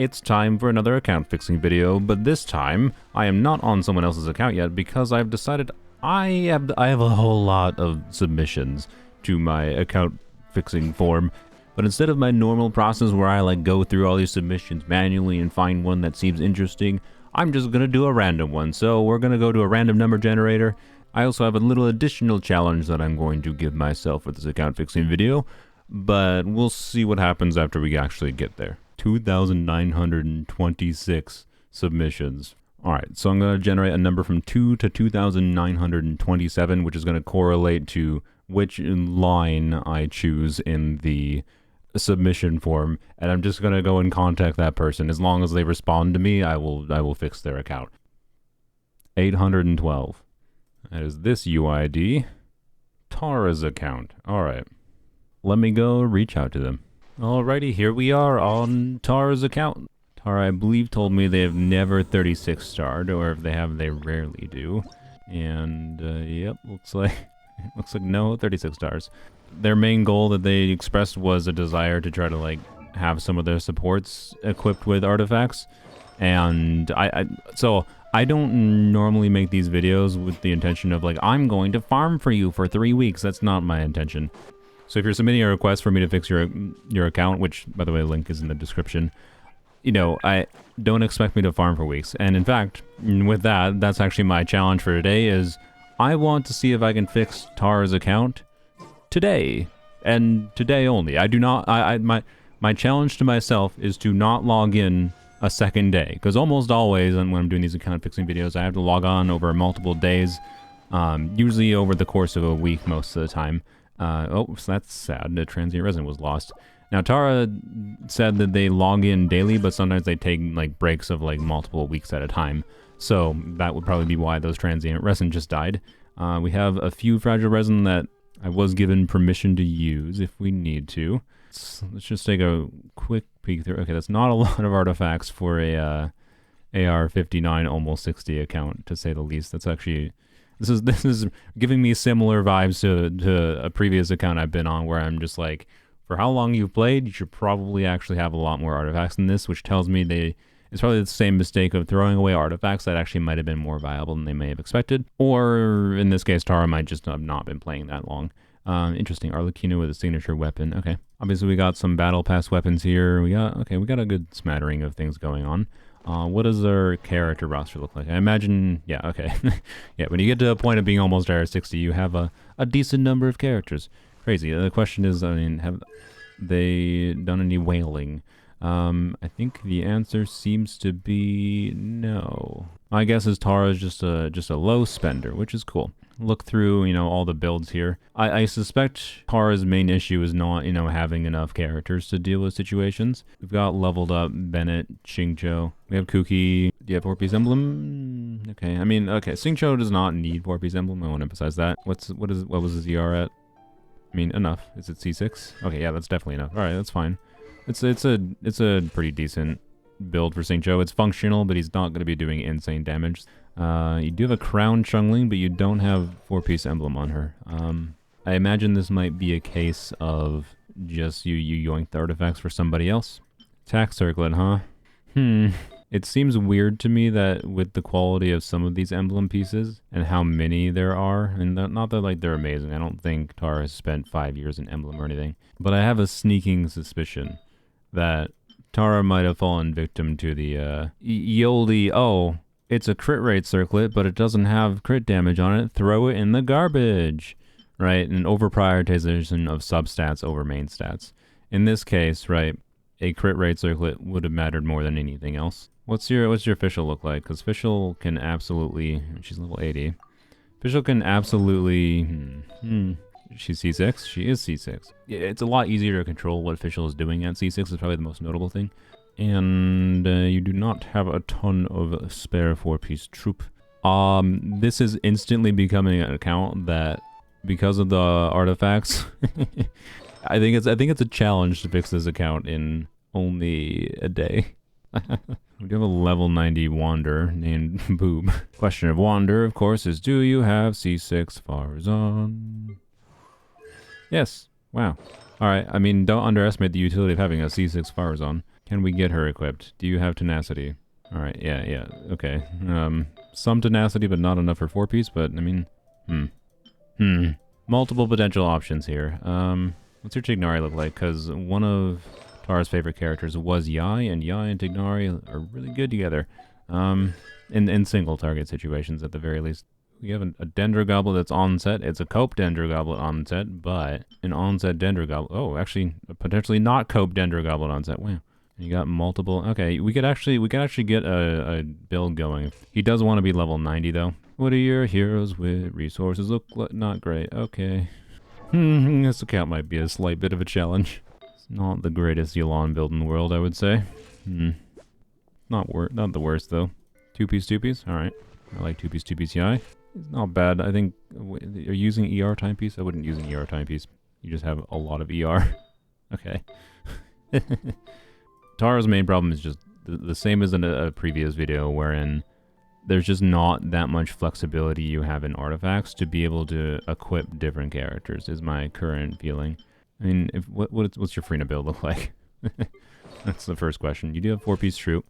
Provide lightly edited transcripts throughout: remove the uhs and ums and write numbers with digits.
It's time for another account fixing video, but this time I am not on someone else's account yet because I've decided I have a whole lot of submissions to my account fixing form. But instead of my normal process where I go through all these submissions manually and find one that seems interesting, I'm just gonna do a random one. So we're gonna go to a random number generator. I also have a little additional challenge that I'm going to give myself for this account fixing video, but we'll see what happens after we actually get there. 2,926 submissions. Alright, so I'm going to generate a number from 2 to 2,927, which is going to correlate to which line I choose in the submission form, and I'm just going to go and contact that person. As long as they respond to me, I will fix their account. 812. That is this UID. Tara's account. Alright. Let me go reach out to them. Alrighty, here we are on Tara's account. Tara, I believe, told me they have never 36 starred, or if they have, they rarely do. And, yep, looks like no 36 stars. Their main goal that they expressed was a desire to try to, have some of their supports equipped with artifacts. And so I don't normally make these videos with the intention of, I'm going to farm for you for 3 weeks. That's not my intention. So if you're submitting a request for me to fix your account, which, by the way, link is in the description, I don't expect me to farm for weeks. And in fact, with that, that's actually my challenge for today is I want to see if I can fix Tara's account today, and today only. I do not, my challenge to myself is to not log in a second day, because almost always when I'm doing these account fixing videos, I have to log on over multiple days, usually over the course of a week most of the time. Oh, so that's sad. The transient resident was lost. Now, Tara said that they log in daily, but sometimes they take, breaks of, multiple weeks at a time. So that would probably be why those transient resin just died. We have a few fragile resin that I was given permission to use if we need to. Let's just take a quick peek through. Okay, that's not a lot of artifacts for a AR-59 almost 60 account, to say the least. That's actually... This is giving me similar vibes to a previous account I've been on, where I'm just like, for how long you've played, you should probably actually have a lot more artifacts than this, which tells me it's probably the same mistake of throwing away artifacts that actually might have been more viable than they may have expected. Or, in this case, Tara might just have not been playing that long. Interesting. Arlecchino with a signature weapon. Okay. Obviously, we got some battle pass weapons here. We got a good smattering of things going on. What does our character roster look like? I imagine, yeah, okay. Yeah, when you get to a point of being almost AR-60, you have a decent number of characters. Crazy. The question is, have they done any whaling? I think the answer seems to be no. My guess is Tara's just a low spender, which is cool. Look through, all the builds here. I suspect Tara's main issue is not, having enough characters to deal with situations. We've got leveled up Bennett, Xingqiu. We have Kuki. Do you have 4-piece emblem? Okay, okay. Xingqiu does not need 4-piece emblem. I want to emphasize that. What was his ER at? Enough. Is it C6? Okay, yeah, that's definitely enough. All right, that's fine. It's a pretty decent build for Xingqiu. It's functional, but he's not going to be doing insane damage. You do have a crown Chungling, but you don't have 4-piece emblem on her. I imagine this might be a case of just you yoinked the artifacts for somebody else. Attack circlet, huh? It seems weird to me that with the quality of some of these emblem pieces and how many there are, and not that they're amazing. I don't think Tara has spent 5 years in emblem or anything, but I have a sneaking suspicion that Tara might have fallen victim to the Yoldi. Oh, it's a crit rate circlet, but it doesn't have crit damage on it. Throw it in the garbage, right? An over-prioritization of substats over main stats. In this case, right, a crit rate circlet would have mattered more than anything else. What's your official look like? Because official can absolutely... She's level 80. Official can absolutely... She's C6? She is C6. Yeah, it's a lot easier to control what official is doing at C6 is probably the most notable thing. And you do not have a ton of spare 4-piece troop. This is instantly becoming an account that, because of the artifacts, I think it's a challenge to fix this account in only a day. We do have a level 90 Wander named Boob. Question of Wander, of course, is do you have C6 Farazan? Yes. Wow. Alright, don't underestimate the utility of having a C6 Farazan. Can we get her equipped? Do you have tenacity? Alright, yeah, okay. Some tenacity, but not enough for 4-piece, but, I mean, multiple potential options here. What's your Tignari look like? Because one of Tara's favorite characters was Yai, and Yai and Tignari are really good together. In single target situations at the very least. We have a Dendro Goblet that's on set. It's a Cope Dendro Goblet on set, but an on-set Dendro Goblet. Oh, actually, potentially not Cope Dendro Goblet on set. Wow. You got multiple. Okay, we could actually get a build going. He does want to be level 90 though. What do your heroes with resources look like? Not great. Okay. This account might be a slight bit of a challenge. It's not the greatest Yelan build in the world, I would say. Not the worst though. 2-piece. All right. I like 2-piece Yai. It's not bad. I think. Are you using ER timepiece? I wouldn't use an ER timepiece. You just have a lot of ER. Okay. Tara's main problem is just the same as in a previous video, wherein there's just not that much flexibility you have in artifacts to be able to equip different characters, is my current feeling. I mean, what's your Frina build look like? That's the first question. You do have 4-piece troop.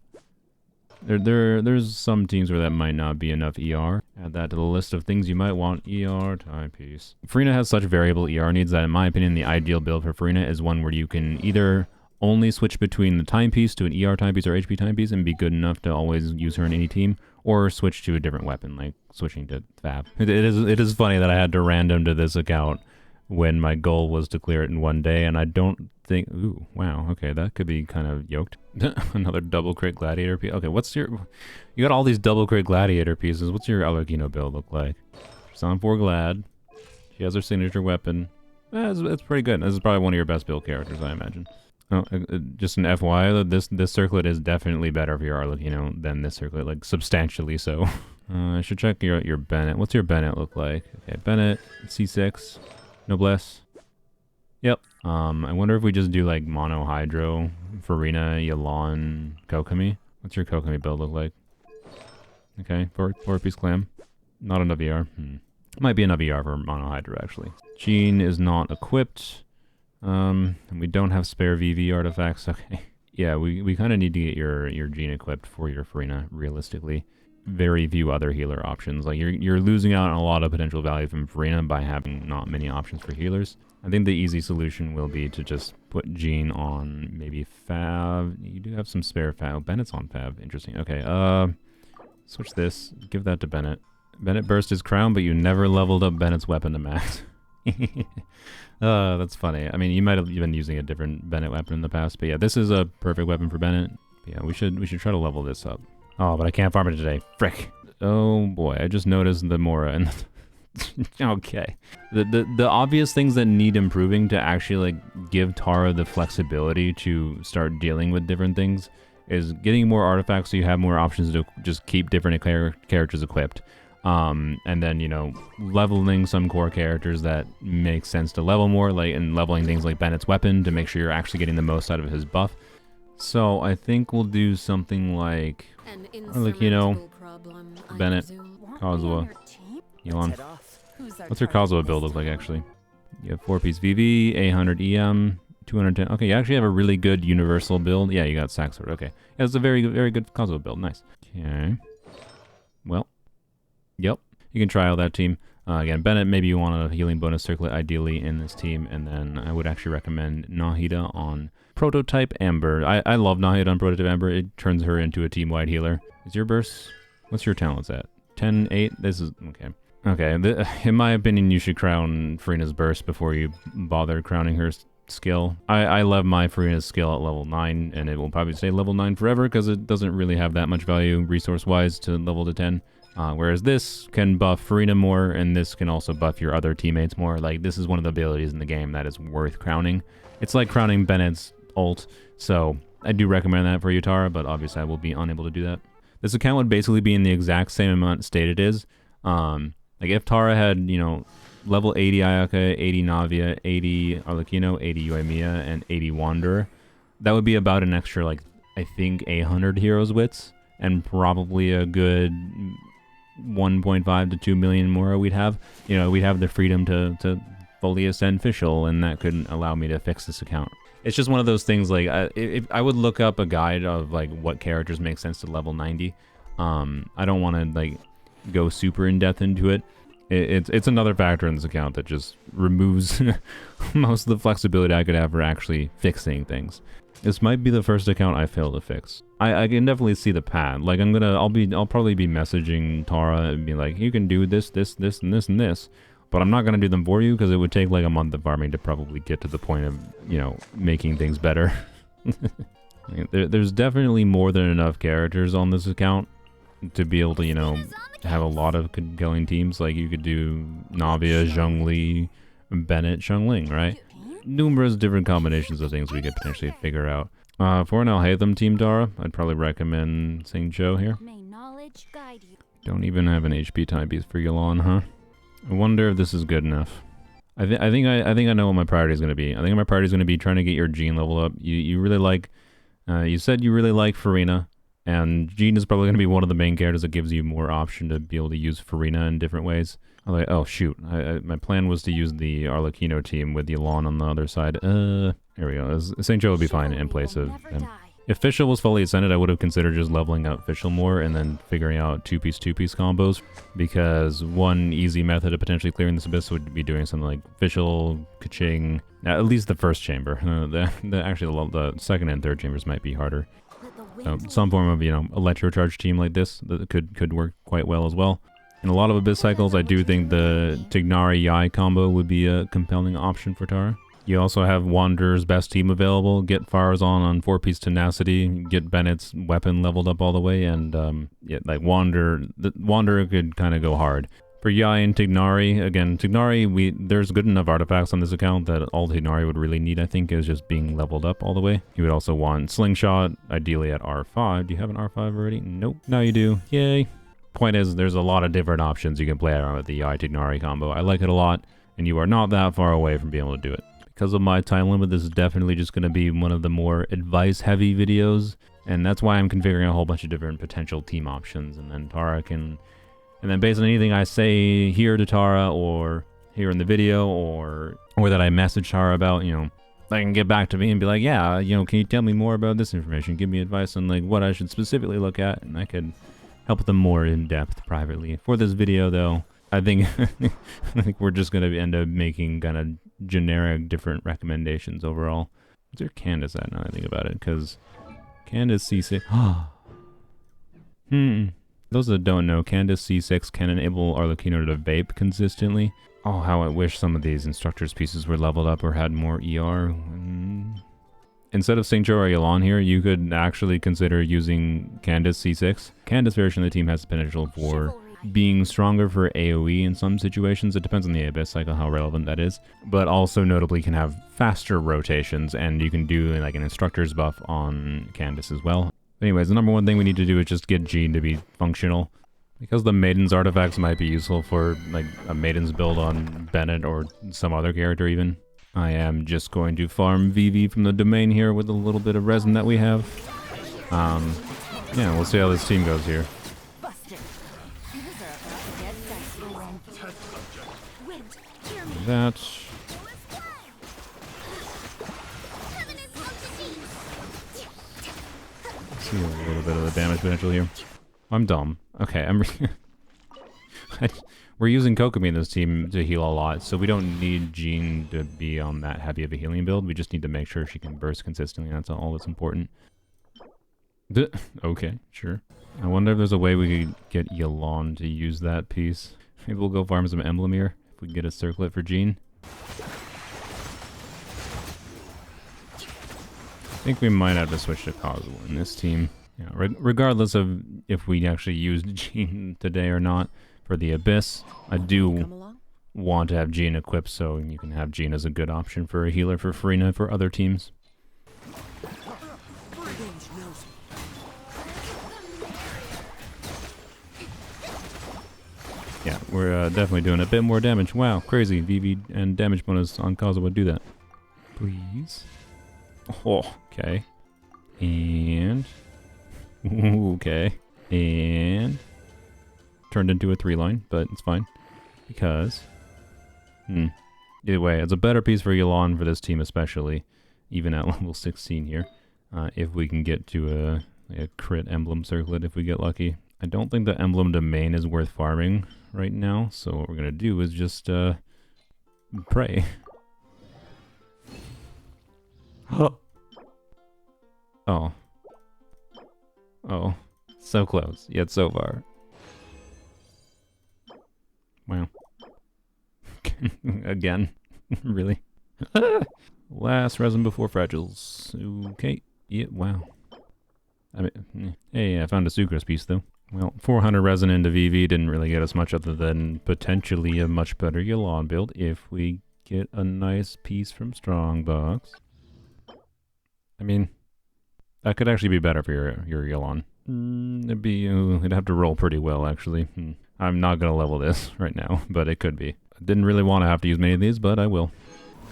There's some teams where that might not be enough ER. Add that to the list of things you might want. ER timepiece. Frina has such variable ER needs that, in my opinion, the ideal build for Frina is one where you can either only switch between the timepiece to an ER timepiece or HP timepiece and be good enough to always use her in any team, or switch to a different weapon, like switching to Fab. It is funny that I had to random to this account when my goal was to clear it in one day, and I don't think... Ooh, wow, okay, that could be kind of yoked. Another double crit gladiator piece. Okay, what's your... You got all these double crit gladiator pieces. What's your Alergino build look like? She's on 4 Glad. She has her signature weapon. It's pretty good. This is probably one of your best build characters, I imagine. Oh, just an FYI, this circlet is definitely better for your Arlecchino than this circlet, like substantially so. I should check your Bennett. What's your Bennett look like? Okay, Bennett, C6, Noblesse. Yep. I wonder if we just do like Mono Hydro, Farina, Yelan, Kokomi. What's your Kokomi build look like? Okay, 4-piece clam. Not enough ER. Might be enough ER for Mono Hydro actually. Jean is not equipped. And we don't have spare VV artifacts. Okay. Yeah, we kind of need to get your Jean equipped for your Farina, realistically. Very few other healer options. Like, you're losing out on a lot of potential value from Farina by having not many options for healers. I think the easy solution will be to just put Jean on maybe Fab. You do have some spare Fab. Oh, Bennett's on Fab. Interesting. Okay, switch this. Give that to Bennett. Bennett burst his crown, but you never leveled up Bennett's weapon to max. That's funny. I mean, you might have been using a different Bennett weapon in the past, but yeah, this is a perfect weapon for Bennett. Yeah, we should try to level this up. Oh, but I can't farm it today. Frick. Oh boy, I just noticed the Mora and okay. The obvious things that need improving to actually like give Tara the flexibility to start dealing with different things is getting more artifacts so you have more options to just keep different characters equipped. And then, you know, leveling some core characters that make sense to level more, like, and leveling things like Bennett's weapon to make sure you're actually getting the most out of his buff. So I think we'll do something like, you know, Bennett, Kazuha, Yelan. What's your Kazuha build look like, actually? You have 4-piece VV, 800 EM, 210. Okay, you actually have a really good universal build. Yeah, you got Sack Sword. Okay. Yeah, it's a very good Kazuha build. Nice. Okay. Well. Yep. You can try out that team. Again, Bennett, maybe you want a healing bonus circlet ideally in this team, and then I would actually recommend Nahida on Prototype Amber. I love Nahida on Prototype Amber. It turns her into a team-wide healer. Is your burst? What's your talents at? 10, 8? This is... Okay. Okay, in my opinion, you should crown Farina's burst before you bother crowning her skill. I love my Farina's skill at level 9, and it will probably stay level 9 forever because it doesn't really have that much value resource-wise to level to 10. Whereas this can buff Farina more, and this can also buff your other teammates more. Like, this is one of the abilities in the game that is worth crowning. It's like crowning Bennett's ult, so I do recommend that for you, Tara, but obviously I will be unable to do that. This account would basically be in the exact same amount state it is. Like, if Tara had, you know, level 80 Ayaka, 80 Navia, 80 Arlecchino, 80 Yoimiya, and 80 Wanderer, that would be about an extra, like, I think 800 Heroes Wits, and probably a good 1.5 to 2 million more we'd have. You know, we'd have the freedom to fully ascend Fischl, and that could allow me to fix this account It's just one of those things, like, if I would look up a guide of, like, what characters make sense to level 90. I don't want to, like, go super in-depth into it. It's another factor in this account that just removes most of the flexibility I could have for actually fixing things. This might be the first account I fail to fix. I can definitely see the path. Like, I'll probably be messaging Tara and be like, you can do this, this, this, and this, and this. But I'm not going to do them for you because it would take like a month of farming to probably get to the point of, you know, making things better. There's definitely more than enough characters on this account to be able to, you know, have a lot of compelling teams. Like, you could do Navia, Zhongli, Bennett, Xiangling, right? Numerous different combinations of things we could potentially figure out. For an Alhaitham team, Tara, I'd probably recommend Sing Cho here. Don't even have an HP timepiece for Yelan, huh? I wonder if this is good enough. I think I know what my priority is going to be. I think my priority is going to be trying to get your Jean level up. You really like, you said you really like Farina, and Jean is probably going to be one of the main characters that gives you more option to be able to use Farina in different ways. I'm like, oh shoot, my plan was to use the Arlecchino team with Yelan on the other side. Here we go. St. Joe would be fine in place of him. If Fischl was fully ascended, I would have considered just leveling out Fischl more and then figuring out two-piece combos, because one easy method of potentially clearing this abyss would be doing something like Fischl, Kaching, at least the first chamber. Actually, the second and third chambers might be harder. Some form of, you know, electrocharge team like this that could work quite well as well. In a lot of abyss cycles, I do think the Tignari Yai combo would be a compelling option for Tara. You also have Wanderer's best team available. Get Farzan on 4-piece tenacity. Get Bennett's weapon leveled up all the way, and yeah, like Wanderer could kind of go hard. For Yai and Tignari, again, Tignari, there's good enough artifacts on this account that all Tignari would really need, I think, is just being leveled up all the way. You would also want Slingshot, ideally at R5. Do you have an R5 already? Nope. Now you do. Yay. Point is, there's a lot of different options you can play around with the Yai Tignari combo. I like it a lot, and you are not that far away from being able to do it. Because of my time limit, this is definitely just going to be one of the more advice-heavy videos, and that's why I'm configuring a whole bunch of different potential team options, and then Tara can... And then based on anything I say here to Tara, or here in the video, or that I message Tara about, you know, they can get back to me and be like, yeah, you know, can you tell me more about this information? Give me advice on, like, what I should specifically look at, and I could help them more in depth privately. For this video, though, I think we're just going to end up making kind of generic different recommendations overall. Where's your Candace at now I think about it? Because Candace C6... Those that don't know, Candace C6 can enable Arlecchino to vape consistently. Oh, how I wish some of these instructor's pieces were leveled up or had more ER. Instead of St. Joe or Yelan here, you could actually consider using Candace C6. Candace version of the team has the potential for being stronger for AoE in some situations. It depends on the Abyss cycle how relevant that is. But also notably can have faster rotations, and you can do like an instructor's buff on Candace as well. Anyways, the number one thing we need to do is just get Jean to be functional. Because the Maiden's artifacts might be useful for like a Maiden's build on Bennett or some other character even. I am just going to farm VV from the domain here with a little bit of resin that we have. Yeah, we'll see how this team goes here. That. See a little bit of the damage potential here. I'm dumb. Okay, we're using Kokomi in this team to heal a lot, so we don't need Jean to be on that heavy of a healing build. We just need to make sure she can burst consistently. That's all that's important. Okay, sure. I wonder if there's a way we could get Yelan to use that piece. Maybe we'll go farm some Emblem here if we can get a circlet for Jean. I think we might have to switch to Kazuo in this team. Yeah, regardless of if we actually used Jean today or not for the Abyss, I do want to have Jean equipped so you can have Jean as a good option for a healer for Farina for other teams. Yeah, we're definitely doing a bit more damage. Wow, crazy. VV and damage bonus on Kazuo would do that. Please. Oh, okay. And... okay. And... turned into a 3-line, but it's fine. Because... either way, it's a better piece for Yelan for this team especially. even at level 16 here. If we can get to a crit emblem circlet if we get lucky. I don't think the emblem domain is worth farming right now, so what we're gonna do is just pray. Oh. Oh. So close, yet so far. Wow. Again. Really? Last resin before fragiles. Okay. Yeah, wow. I mean, hey, I found a sucrose piece though. Well, 400 resin into VV didn't really get us much other than potentially a much better Yulon build if we get a nice piece from Strongbox. I mean, that could actually be better for your Yulon. It'd have to roll pretty well actually. I'm not gonna level this right now, but it could be. I didn't really want to have to use many of these, but I will.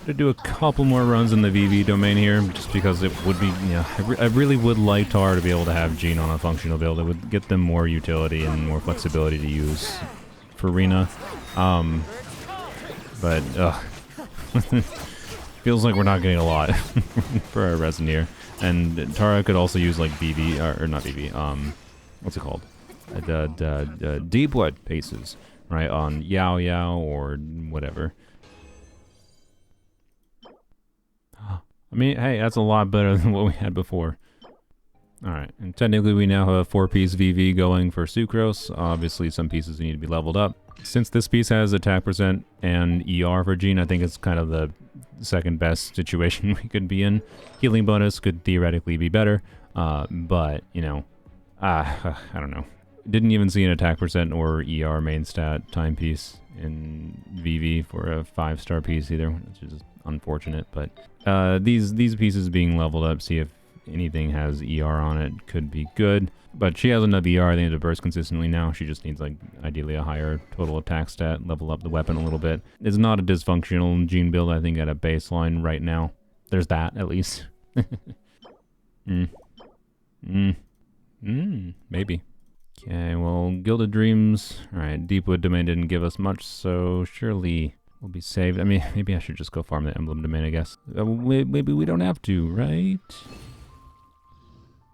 To do a couple more runs in the VV domain here, just because it would be, yeah, I really would like Tar to be able to have Jean on a functional build. It would get them more utility and more flexibility to use for Rena. But, feels like we're not getting a lot for our resin here. And Tara could also use like BB, or not BB, what's it called? Deep Wood Paces, right, on Yao Yao or whatever. I mean, hey, that's a lot better than what we had before. Alright, and technically we now have a 4-piece VV going for Sucrose. Obviously some pieces need to be leveled up. Since this piece has attack percent and ER for Jean, I think it's kind of the second best situation we could be in. Healing bonus could theoretically be better, but, you know, I don't know. Didn't even see an attack percent or ER main stat timepiece in VV for a 5-star piece either, which is unfortunate, but these pieces being leveled up, see if anything has ER on it, could be good. But she has enough ER, they need to burst consistently now. She just needs, like, ideally a higher total attack stat, level up the weapon a little bit. It's not a dysfunctional Jean build, I think, at a baseline right now. There's that, at least. Maybe. Okay, well, Gilded Dreams. Alright, Deepwood Domain didn't give us much, so surely we'll be saved. I mean, maybe I should just go farm the Emblem Domain, I guess. Maybe we don't have to, right?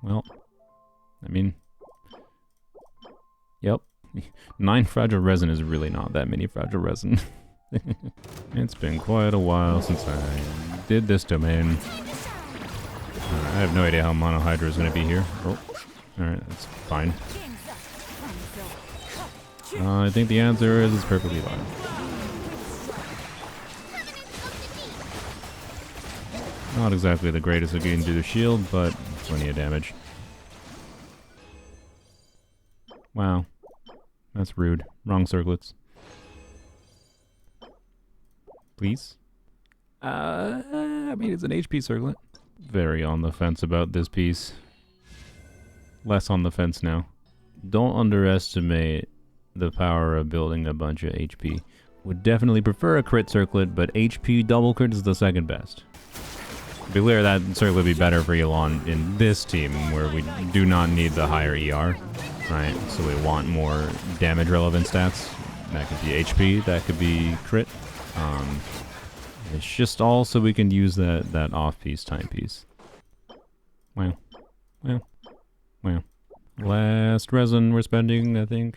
Well, I mean, yep. 9 fragile resin is really not that many fragile resin. It's been quite a while since I did this domain. I have no idea how Mono Hydra is going to be here. Oh, alright, that's fine. I think the answer is it's perfectly fine. Not exactly the greatest at getting through the shield, but plenty of damage. Wow. That's rude. Wrong circlets. Please? I mean, it's an HP circlet. Very on the fence about this piece. Less on the fence now. Don't underestimate the power of building a bunch of HP. Would definitely prefer a crit circlet, but HP double crit is the second best. To be clear, that circlet would be better for Yulon in this team, where we do not need the higher ER, right? So we want more damage relevant stats. That could be HP, that could be crit. It's just all so we can use that off-piece timepiece. Wow. Wow. Wow. Last resin we're spending, I think.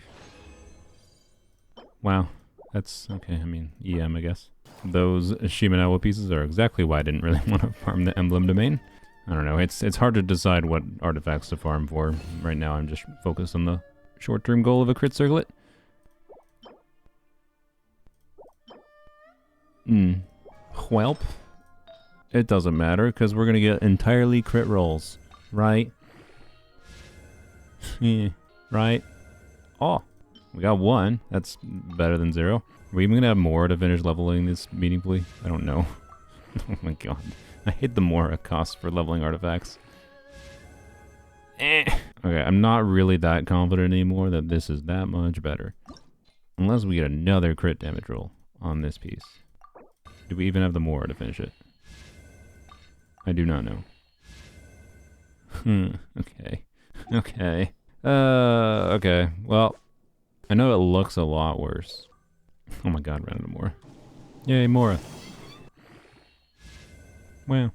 Wow. That's okay, I mean, EM, I guess. Those Shimenawa pieces are exactly why I didn't really want to farm the Emblem Domain. I don't know, it's hard to decide what artifacts to farm for. Right now I'm just focused on the short-term goal of a crit circlet. Whelp. It doesn't matter, because we're going to get entirely crit rolls. Right? Right? Oh, we got 1. That's better than 0. Are we even going to have more to finish leveling this meaningfully? I don't know. Oh my god. I hate the more it costs for leveling artifacts. Okay, I'm not really that confident anymore that this is that much better. Unless we get another crit damage roll on this piece. Do we even have the more to finish it? I do not know. Okay. Okay. Okay. Well, I know it looks a lot worse. Oh my god, ran out of Mora. Yay, Mora. Wow.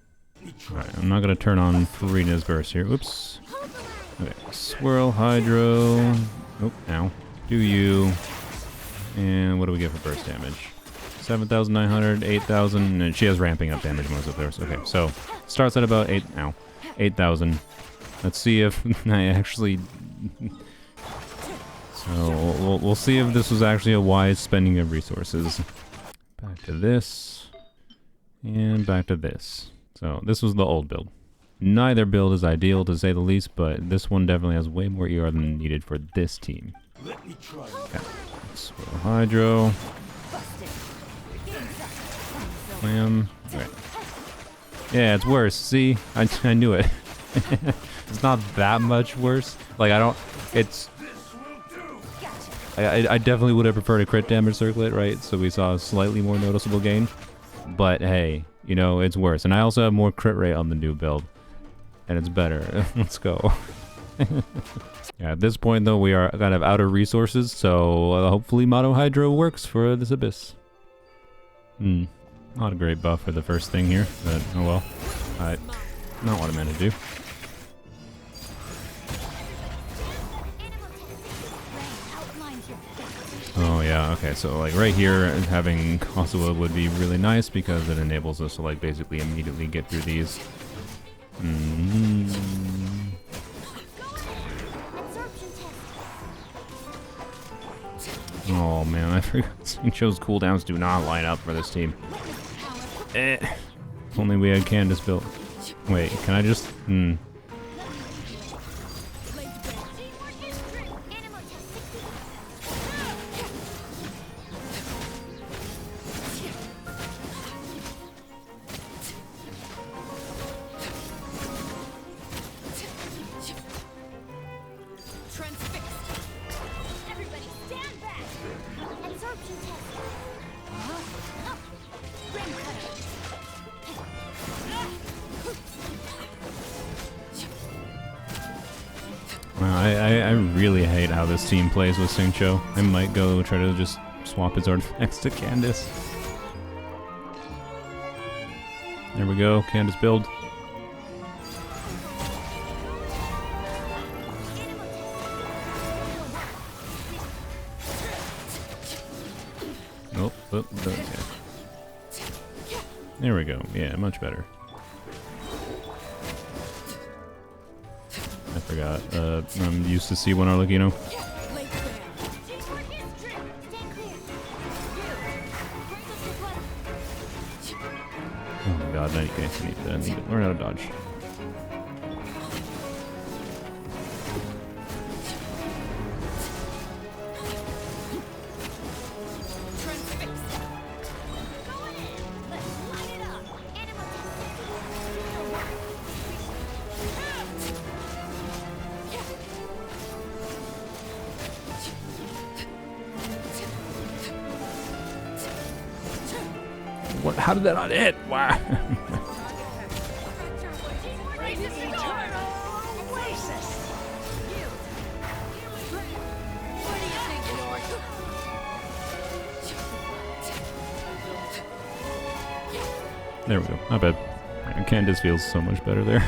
Alright, I'm not gonna turn on Farina's burst here. Oops. Okay, swirl, hydro. Oh, ow. Do you. And what do we get for burst damage? 7,900, 8,000, and she has ramping up damage most of theirs. Okay, so starts at about 8,000. Let's see if I actually... So we'll see if this was actually a wise spending of resources. Back to this, and back to this. So this was the old build. Neither build is ideal to say the least, but this one definitely has way more ER than needed for this team. Okay, swirl hydro. Slam. Okay. Yeah, it's worse. See? I knew it. It's not that much worse. Like, I don't... It's... I definitely would have preferred a crit damage circlet, right? So we saw a slightly more noticeable gain. But hey, you know, it's worse. And I also have more crit rate on the new build. And it's better. Let's go. Yeah, at this point, though, we are kind of out of resources. So hopefully Mono Hydro works for this Abyss. Not a great buff for the first thing here, but oh well. Not what I meant to do. Oh yeah, okay, so like right here, having Kosuwa would be really nice because it enables us to like basically immediately get through these. Oh man, I forgot Sincho's cooldowns do not line up for this team. If only we had Candace built. Wait, can I just... I really hate how this team plays with Sincho. I might go try to just swap his artifacts to Candace. There we go, Candace build. Nope, okay. There we go, yeah, much better. I forgot. I'm used to C1 Arlecchino. Oh my god, I need to learn how to dodge. What? How did that not hit? Wow. There we go. Not bad. Candace feels so much better there.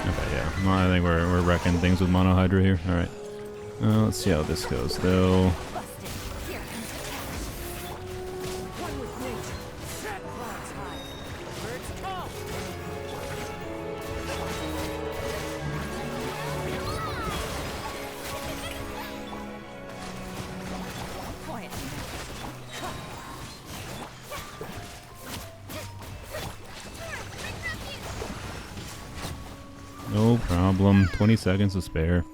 Okay, yeah. Well, I think we're wrecking things with Mono Hydra here. Alright. Let's see how this goes, though. No problem. 20 seconds to spare.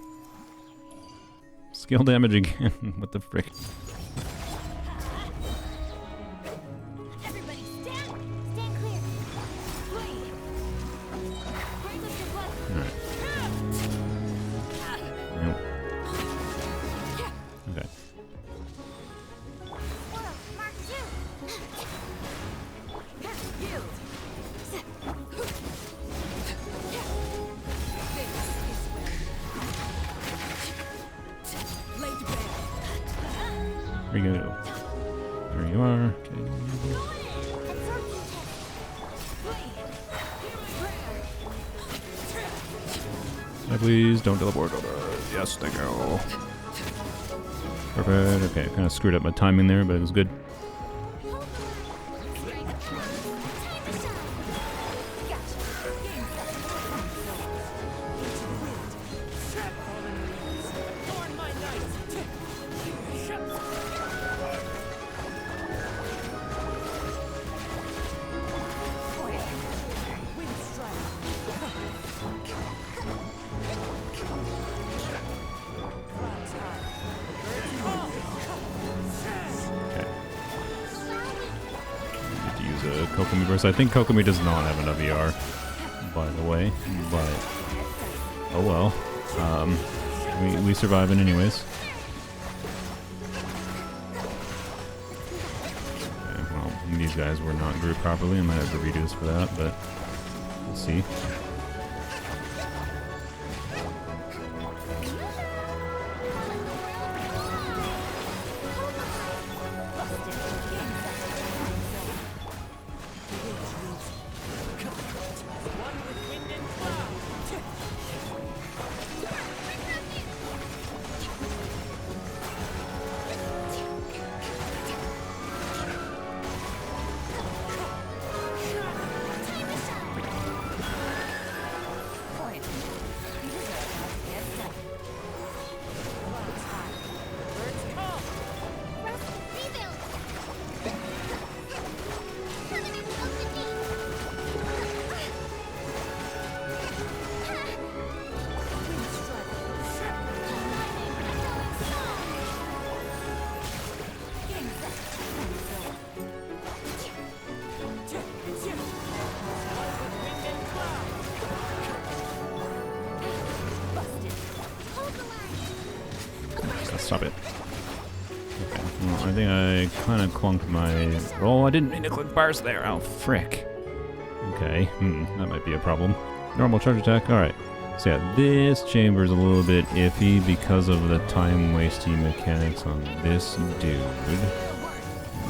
Skill damage again. What the frick? Everybody stand clear. Alright. Nope. Okay. Mark 2. There you go. There you are. Okay. Yeah, please don't teleport over. Yes, thank you. Perfect. Okay, kind of screwed up my timing there, but it was good. Kokomi burst. I think Kokomi does not have enough ER, by the way, but oh well. We survive it anyways. Okay, well, these guys were not grouped properly. I might have to redo this for that, but we'll see. Stop it. Okay, well, I think I kind of clunked my... Oh, I didn't mean to click bars there. Oh, frick. Okay, that might be a problem. Normal charge attack, alright. So yeah, this chamber is a little bit iffy because of the time-wasting mechanics on this dude.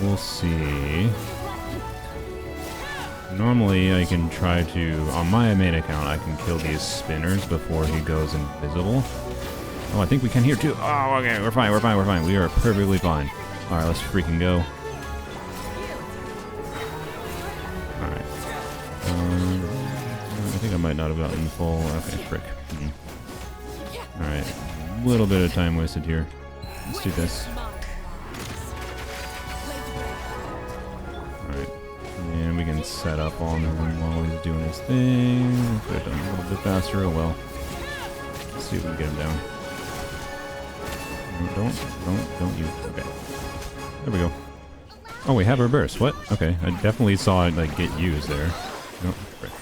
We'll see. Normally, I can try to... On my main account, I can kill these spinners before he goes invisible. Oh, I think we can here too. Oh, okay, we're fine, we're fine, we're fine. We are perfectly fine. Alright, let's freaking go. Alright. I think I might not have gotten full... Okay, frick. Alright. A little bit of time wasted here. Let's do this. Alright. And we can set up on him while he's doing his thing. Could have done a little bit faster, oh well. Let's see if we can get him down. Don't you. Okay. There we go. Oh, we have reverse. What? Okay, I definitely saw it, like, get used there. Oh, frick.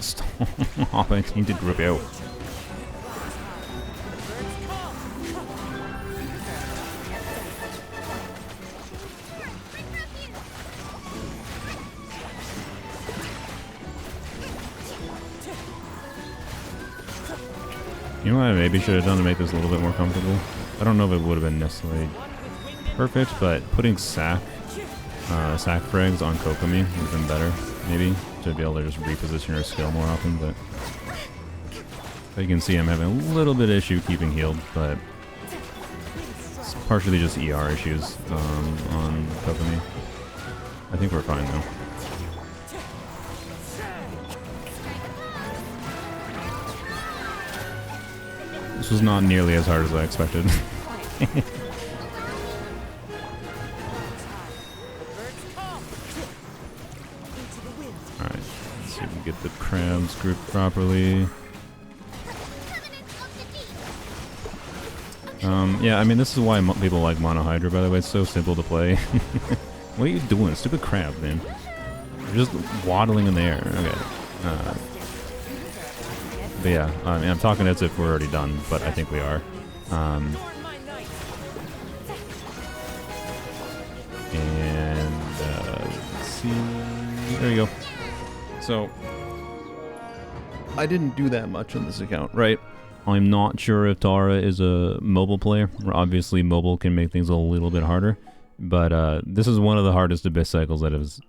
Stop. I need to group out. You know what I maybe should have done to make this a little bit more comfortable? I don't know if it would have been necessarily perfect, but putting sack frags on Kokomi would have been better, maybe, to be able to just reposition her skill more often, but you can see I'm having a little bit of issue keeping healed, but it's partially just ER issues on Kokomi. I think we're fine though. This was not nearly as hard as I expected. Alright, let's see if we can get the crabs grouped properly. Yeah, I mean, this is why people like Mono Hydra, by the way. It's so simple to play. What are you doing? Stupid crab, man. You're just waddling in the air. Okay. But yeah, I mean, I'm talking as if we're already done, but I think we are. And let's see. There you go. So I didn't do that much on this account, right? I'm not sure if Tara is a mobile player. Obviously, mobile can make things a little bit harder, but this is one of the hardest Abyss cycles that has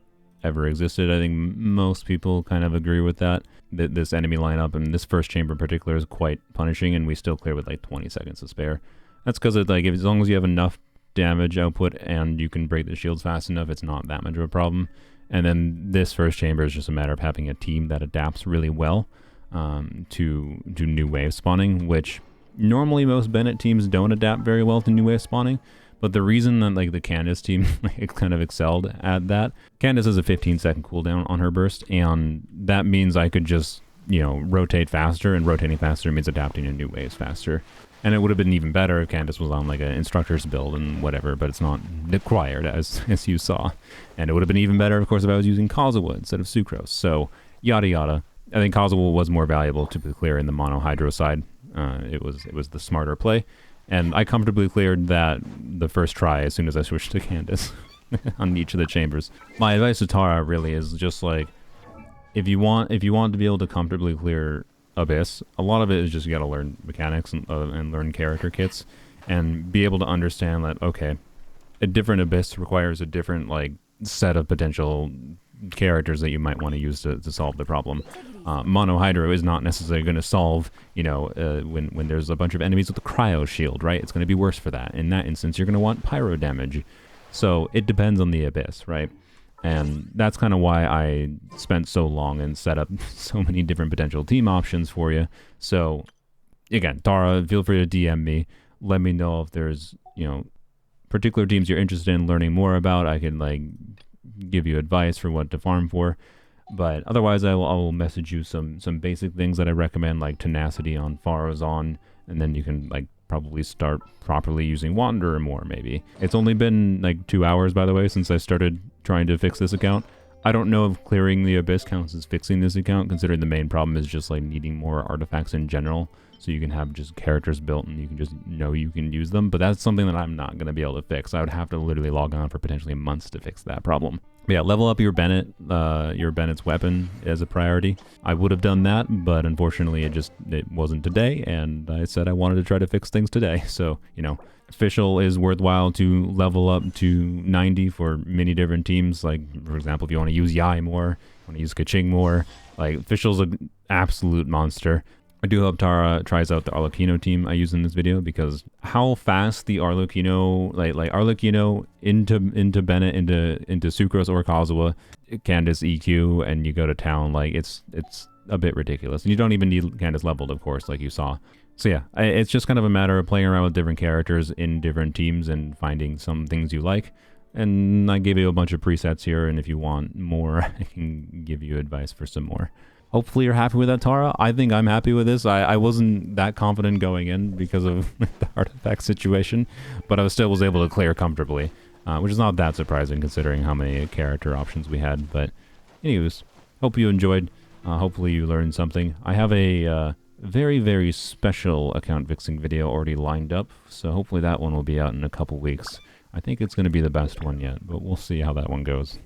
ever existed. I think most people kind of agree with that. This enemy lineup and this first chamber in particular is quite punishing, and we still clear with like 20 seconds to spare. That's because like as long as you have enough damage output and you can break the shields fast enough, it's not that much of a problem. And then this first chamber is just a matter of having a team that adapts really well to new wave spawning, which normally most Bennett teams don't adapt very well to new wave spawning. But the reason that like the Candace team kind of excelled at that, Candace has a 15-second cooldown on her burst, and that means I could just, you know, rotate faster, and rotating faster means adapting to new waves faster. And it would have been even better if Candace was on like an instructor's build and whatever, but it's not required as you saw. And it would have been even better, of course, if I was using Kazuha instead of Sucrose. So yada yada. I think Kazuha was more valuable, to be clear, in the mono hydro side. It was the smarter play. And I comfortably cleared that the first try as soon as I switched to Candace on each of the chambers. My advice to Tara really is just like, if you want to be able to comfortably clear Abyss, a lot of it is just you got to learn mechanics and learn character kits, and be able to understand that okay, a different Abyss requires a different like set of potential characters that you might want to use to solve the problem. Mono Hydro is not necessarily going to solve, you know, when there's a bunch of enemies with a cryo shield, right? It's going to be worse for that. In that instance, you're going to want pyro damage. So it depends on the Abyss, right? And that's kind of why I spent so long and set up so many different potential team options for you. So again, Tara, feel free to DM me. Let me know if there's, you know, particular teams you're interested in learning more about. I can like give you advice for what to farm for. But otherwise, I will message you some basic things that I recommend, like Tenacity on Farazan, and then you can like probably start properly using Wanderer more, maybe. It's only been like 2 hours, by the way, since I started trying to fix this account. I don't know if clearing the Abyss counts as fixing this account, considering the main problem is just like needing more artifacts in general, so you can have just characters built and you can just know you can use them. But that's something that I'm not going to be able to fix. I would have to literally log on for potentially months to fix that problem. But yeah, level up your Bennett, your Bennett's weapon as a priority. I would have done that, but unfortunately it wasn't today, and I said I wanted to try to fix things today. So, you know, Official is worthwhile to level up to 90 for many different teams. Like, for example, if you want to use Yai more, want to use Kaching more, like, Official's an absolute monster. I do hope Tara tries out the Arlecchino team I use in this video, because how fast the Arlecchino, like Arlecchino into Bennett, into Sucrose or Kazuha, Candace EQ, and you go to town, like it's a bit ridiculous. And you don't even need Candace leveled, of course, like you saw. So yeah, it's just kind of a matter of playing around with different characters in different teams and finding some things you like. And I gave you a bunch of presets here, and if you want more, I can give you advice for some more. Hopefully you're happy with that, Tara. I think I'm happy with this. I wasn't that confident going in because of the artifact situation, but I still was able to clear comfortably, which is not that surprising considering how many character options we had. But anyways, hope you enjoyed. Hopefully you learned something. I have a very, very special account fixing video already lined up, so hopefully that one will be out in a couple weeks. I think it's going to be the best one yet, but we'll see how that one goes.